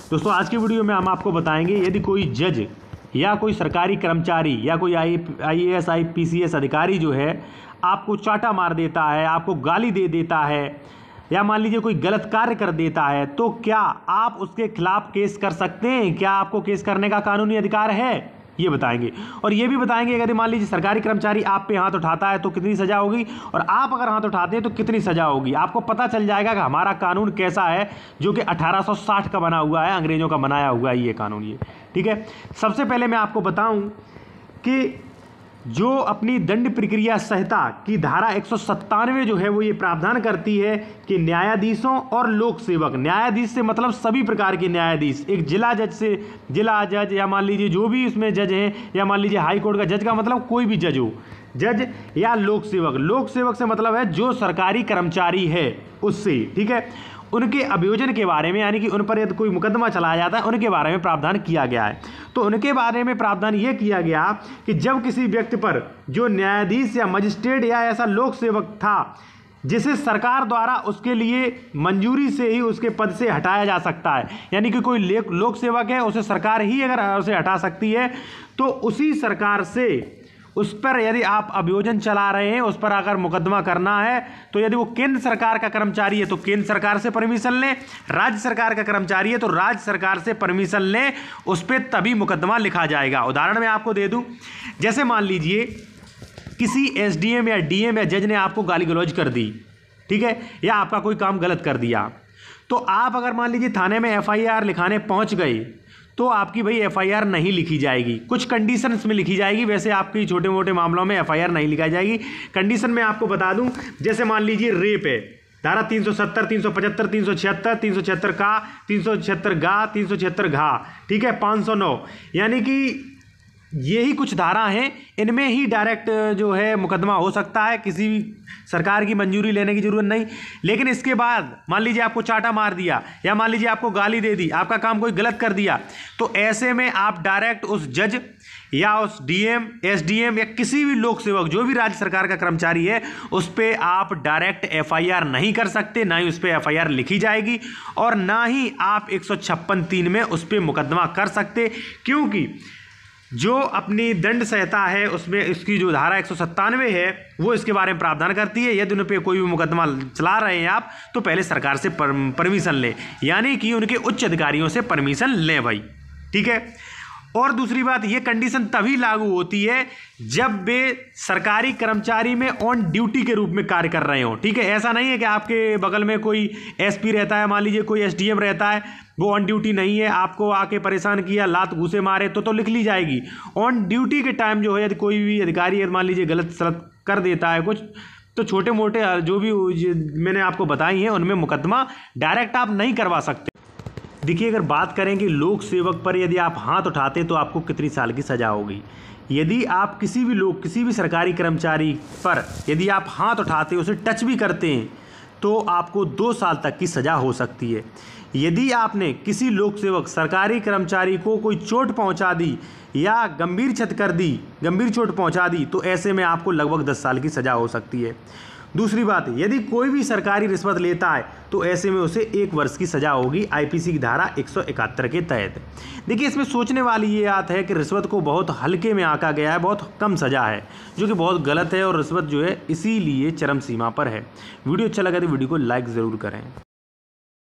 दोस्तों आज की वीडियो में हम आपको बताएंगे यदि कोई जज या कोई सरकारी कर्मचारी या कोई IAS IPCS अधिकारी जो है आपको चाटा मार देता है, आपको गाली दे देता है या मान लीजिए कोई गलत कार्य कर देता है, तो क्या आप उसके खिलाफ केस कर सकते हैं? क्या आपको केस करने का कानूनी अधिकार है? ये बताएंगे। और ये भी बताएंगे अगर मान लीजिए सरकारी कर्मचारी आप पे हाथ उठाता है तो कितनी सज़ा होगी, और आप अगर हाथ उठाते हैं तो कितनी सज़ा होगी। आपको पता चल जाएगा कि हमारा कानून कैसा है, जो कि 1860 का बना हुआ है, अंग्रेज़ों का बनाया हुआ है ये कानून। ये ठीक है। सबसे पहले मैं आपको बताऊं कि जो अपनी दंड प्रक्रिया संहिता की धारा 197 जो है वो ये प्रावधान करती है कि न्यायाधीशों और लोक सेवक, न्यायाधीश से मतलब सभी प्रकार के न्यायाधीश, एक जिला जज से जिला जज या मान लीजिए जो भी इसमें जज हैं, या मान लीजिए हाई कोर्ट का जज का मतलब कोई भी जज हो, जज या लोक सेवक। लोक सेवक से मतलब है जो सरकारी कर्मचारी है उससे, ठीक है, उनके अभियोजन के बारे में, यानी कि उन पर यदि कोई मुकदमा चलाया जाता है उनके बारे में प्रावधान किया गया है। तो उनके बारे में प्रावधान ये किया गया कि जब किसी व्यक्ति पर जो न्यायाधीश या मजिस्ट्रेट या ऐसा लोक सेवक था जिसे सरकार द्वारा उसके लिए मंजूरी से ही उसके पद से हटाया जा सकता है, यानी कि कोई लोक सेवक है उसे सरकार ही अगर उसे हटा सकती है, तो उसी सरकार से उस पर यदि आप अभियोजन चला रहे हैं, उस पर अगर मुकदमा करना है, तो यदि वो केंद्र सरकार का कर्मचारी है तो केंद्र सरकार से परमिशन लें, राज्य सरकार का कर्मचारी है तो राज्य सरकार से परमिशन लें, उस पर तभी मुकदमा लिखा जाएगा। उदाहरण मैं आपको दे दूं, जैसे मान लीजिए किसी SDM या DM या जज ने आपको गाली गलौज कर दी, ठीक है, या आपका कोई काम गलत कर दिया, तो आप अगर मान लीजिए थाने में FIR लिखाने पहुँच गए तो आपकी भाई FIR नहीं लिखी जाएगी, कुछ कंडीशंस में लिखी जाएगी। वैसे आपकी छोटे मोटे मामलों में FIR नहीं लिखाई जाएगी। कंडीशन में आपको बता दूं, जैसे मान लीजिए रेप है, धारा 370, 375, 376, 376 का, 376 गा, 376 घा, ठीक है, 509, यानी कि यही कुछ धारा हैं, इनमें ही डायरेक्ट जो है मुकदमा हो सकता है, किसी भी सरकार की मंजूरी लेने की जरूरत नहीं। लेकिन इसके बाद मान लीजिए आपको चाटा मार दिया या मान लीजिए आपको गाली दे दी, आपका काम कोई गलत कर दिया, तो ऐसे में आप डायरेक्ट उस जज या उस DM, SDM या किसी भी लोक सेवक जो भी राज्य सरकार का कर्मचारी है उस पर आप डायरेक्ट FIR नहीं कर सकते, ना ही उस पर FIR लिखी जाएगी और ना ही आप 156(3) में उस पर मुकदमा कर सकते, क्योंकि जो अपनी दंड संहिता है उसमें इसकी जो धारा 197 है वो इसके बारे में प्रावधान करती है, यदि उन पर कोई भी मुकदमा चला रहे हैं आप तो पहले सरकार से परमिशन लें, यानी कि उनके उच्च अधिकारियों से परमिशन लें भाई, ठीक है। और दूसरी बात, ये कंडीशन तभी लागू होती है जब वे सरकारी कर्मचारी में ऑन ड्यूटी के रूप में कार्य कर रहे हो, ठीक है। ऐसा नहीं है कि आपके बगल में कोई SP रहता है, मान लीजिए कोई SDM रहता है, वो ऑन ड्यूटी नहीं है, आपको आके परेशान किया, लात घूसे मारे, तो लिख ली जाएगी। ऑन ड्यूटी के टाइम जो है यदि कोई भी अधिकारी मान लीजिए गलत सलत कर देता है कुछ, तो छोटे मोटे जो भी मैंने आपको बताई हैं उनमें मुकदमा डायरेक्ट आप नहीं करवा सकते। देखिए, अगर बात करें कि लोक सेवक पर यदि आप हाथ उठाते तो आपको कितनी साल की सज़ा होगी। यदि आप किसी भी सरकारी कर्मचारी पर यदि आप हाथ उठाते, उसे टच भी करते हैं, तो आपको 2 साल तक की सज़ा हो सकती है। यदि आपने किसी लोक सेवक सरकारी कर्मचारी को कोई चोट पहुंचा दी या गंभीर चोट पहुंचा दी, तो ऐसे में आपको लगभग 10 साल की सज़ा हो सकती है। दूसरी बात, यदि कोई भी सरकारी रिश्वत लेता है तो ऐसे में उसे 1 वर्ष की सज़ा होगी IPC की धारा 171 के तहत। देखिए, इसमें सोचने वाली ये बात है कि रिश्वत को बहुत हल्के में आंका गया है, बहुत कम सज़ा है, जो कि बहुत गलत है, और रिश्वत जो है इसीलिए चरम सीमा पर है। वीडियो अच्छा लगा तो वीडियो को लाइक ज़रूर करें।